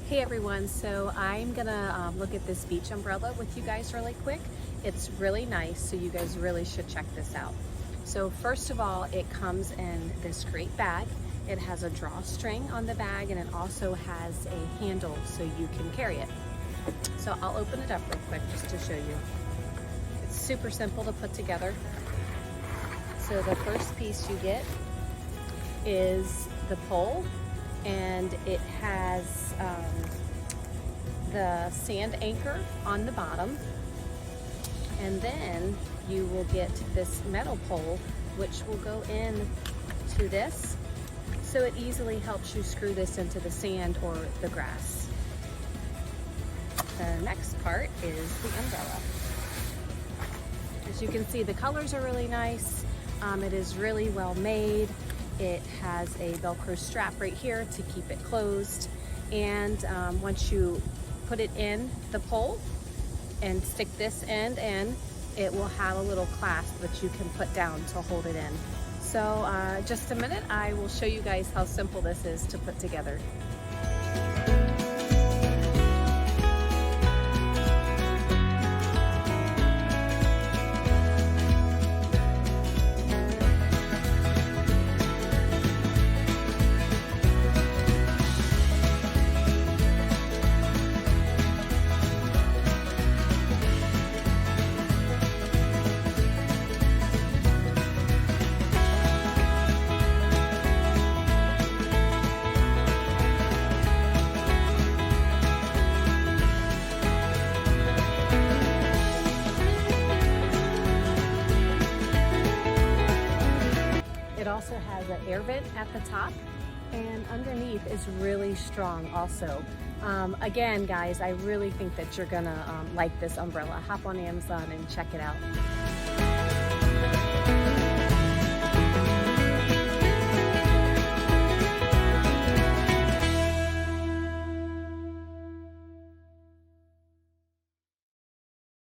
Hey everyone, so I'm gonna look at this beach umbrella with you guys really quick. It's really nice, so you guys really should check this out. So first of all, it comes in this great bag. It has a drawstring on the bag and it also has a handle so you can carry it. So I'll open it up real quick just to show you. It's super simple to put together. So the first piece you get is the pole, and it has the sand anchor on the bottom, and then you will get this metal pole which will go in to this, so it easily helps you screw this into the sand or the grass. The next part is the umbrella. As you can see, the colors are really nice. It is really well made. It has a Velcro strap right here to keep it closed. And once you put it in the pole and stick this end in, it will have a little clasp that you can put down to hold it in. So just a minute, I will show you guys how simple this is to put together. It also has an air vent at the top, and underneath is really strong also. Again, guys, I really think that you're gonna like this umbrella. Hop on Amazon and check it out.